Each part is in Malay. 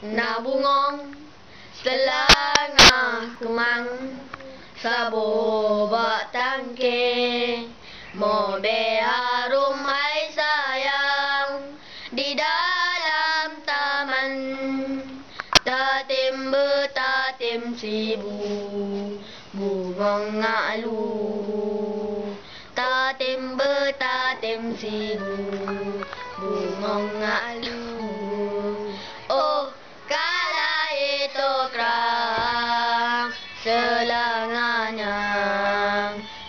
Nabungong selangah kemang Sabo bak tangke Mobe harum hai sayang Di dalam taman Tatim betatim sibu Bungong ngalu Tatim betatim sibu Bungong ngalu Oh kala itu kerang Selanganya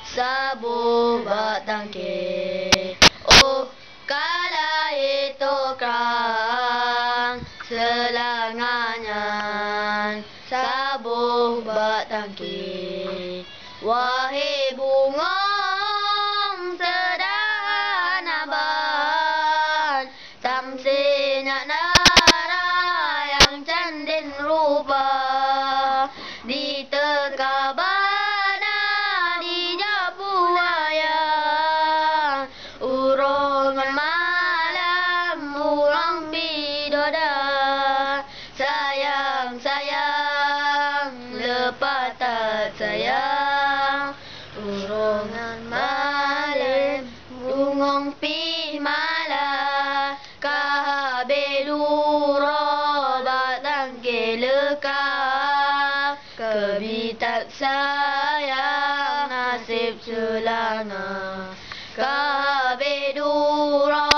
Sabu bak tangke Oh kala itu kerang Selanganya Sabu bak tangke Wahai bungong sederhana ban Samsinya nara yang candin rupa Di tekabana di jabuaya Urongan malam urang bidoda Sayang sayang lepas tak sayang Urongan malam bungong pi mala Kahabeluro batang keleka Kebitak sayang nasib selanga Kahabeluro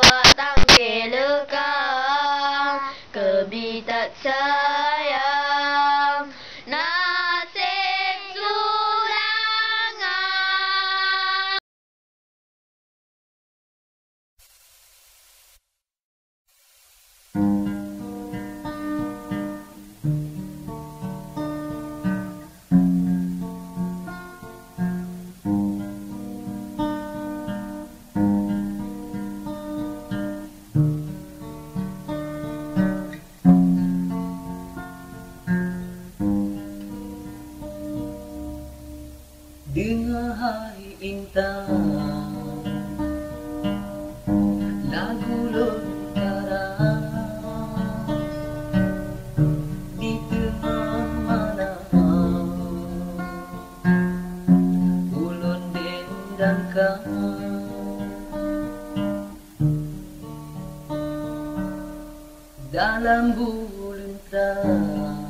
batang keleka Kebitak sayang nasib selanga Dengar hai intan Lagu lontara Di tengah malam Ulun dendangkan Dalam bulan terang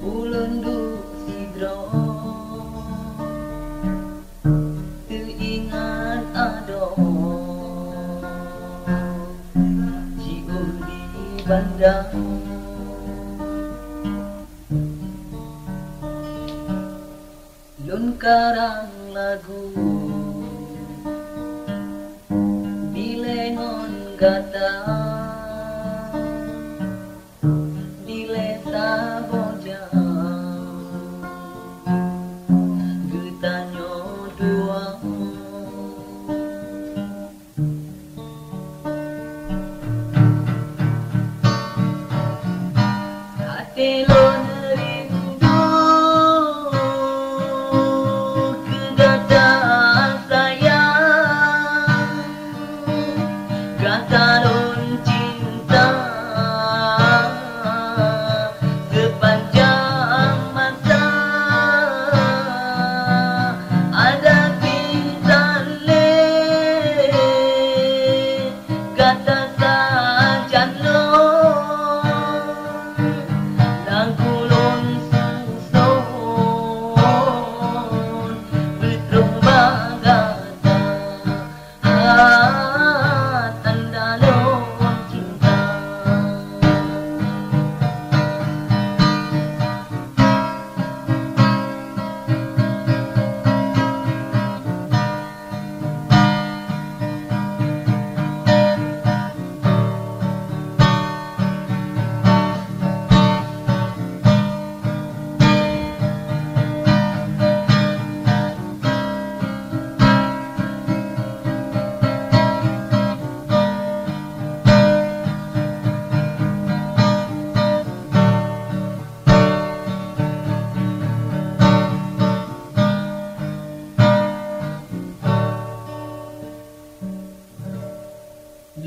Ulun duk teringat ada jiwa di bandar Lun karang lagu bilengon gata dilesa bojang Telon rindu kedatangan sayang Gatalon cinta sepanjang masa Ada bintang kata saja lo Langkulon susun Betrumba gata Tanda lo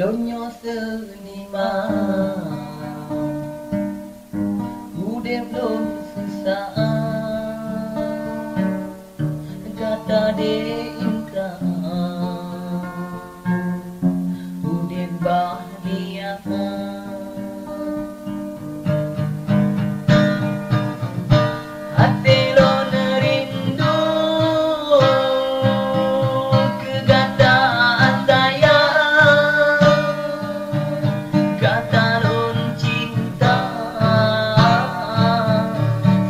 Donyo seniman Udeh belum susah Kata diingkar Udeh bahagia Hati lo nerindu Kegataan saya Katalun cinta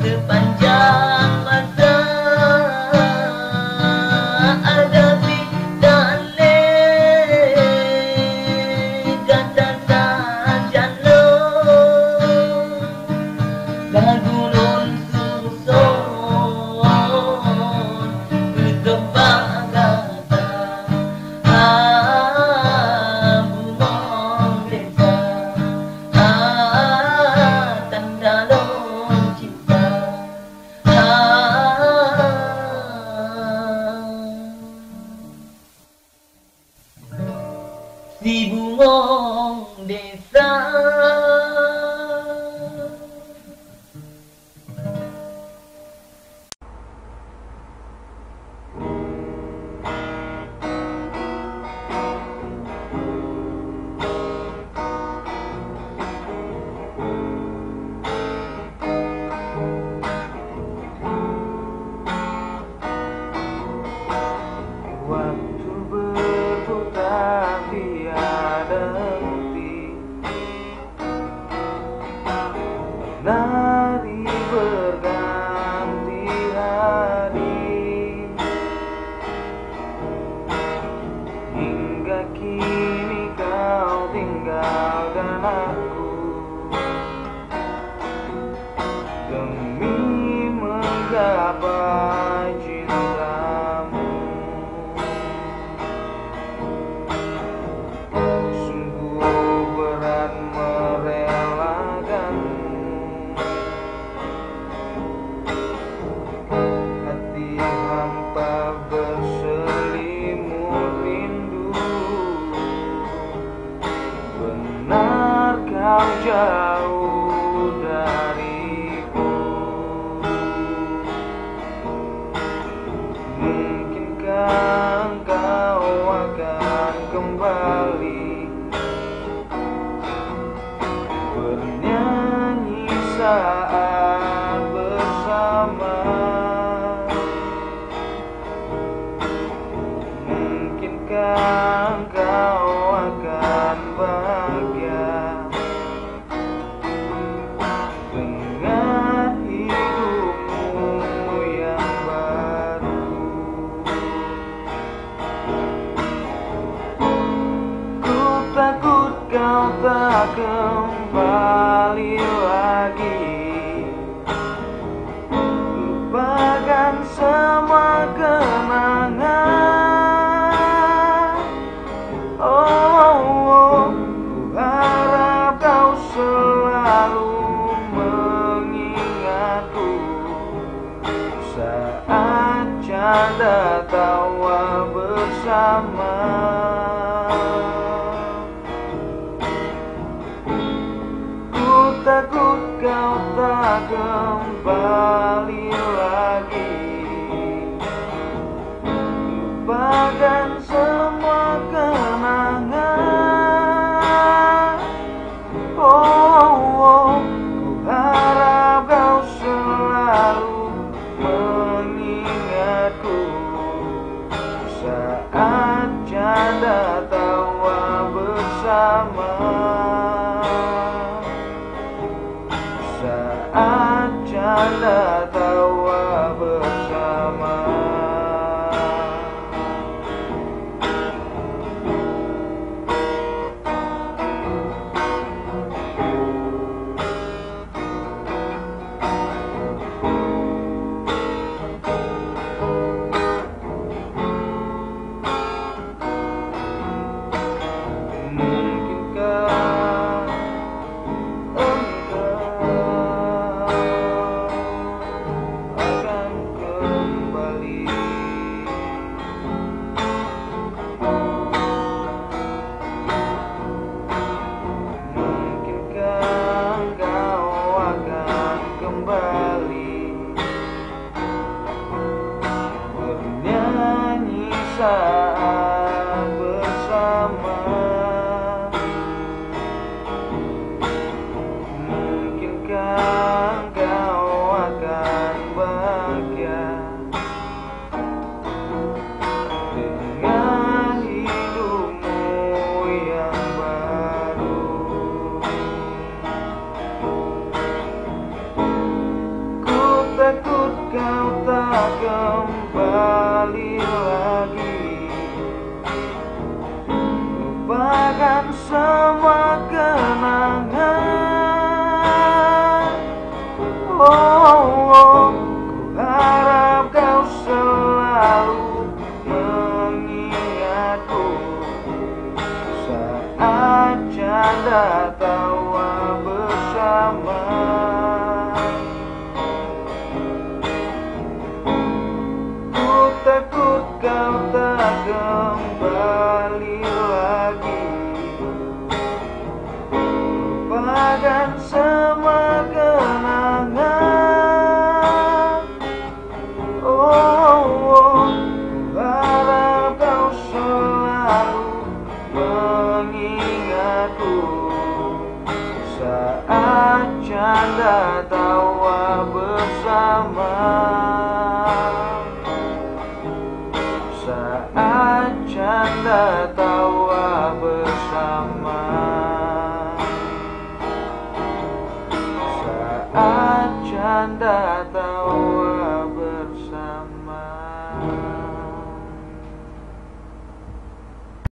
Sepanjang masa Ada bidane Gata saja lo Gagulun susun Berkembang gata Bumong desa Tanda lon cinta Si bumong desa Waktu berputar tiada henti, nari berganti hari, hingga kini kau tinggalkan aku demi menggapai cintamu. Sungguh berat merelakanmu, hati hampa berselimut rindu. Benar kau jauh dariku. Mungkinkah engkau akan kembali bernyanyi saat bersama? Mungkinkah engkau akan bahagia dengan hidupmu yang baru? Ku takut kau tak kembali lagi, lupakan semua kenangan. Oh, ku harap kau selalu mengingatku saat canda tawa bersama. Takut kau tak kembali lagi, lupakan semua kenangan. Oh, ku harap kau selalu mengingatku saat canda tawa bersama. Saat canda tawa bersama. Mungkinkah semua kenangan. Ku harap kau selalu mengingatku saat canda tawa bersama. Ku takut kau tak kembali lagi, lupakan semua kenangan. Ku harap kau selalu mengingatku saat canda tawa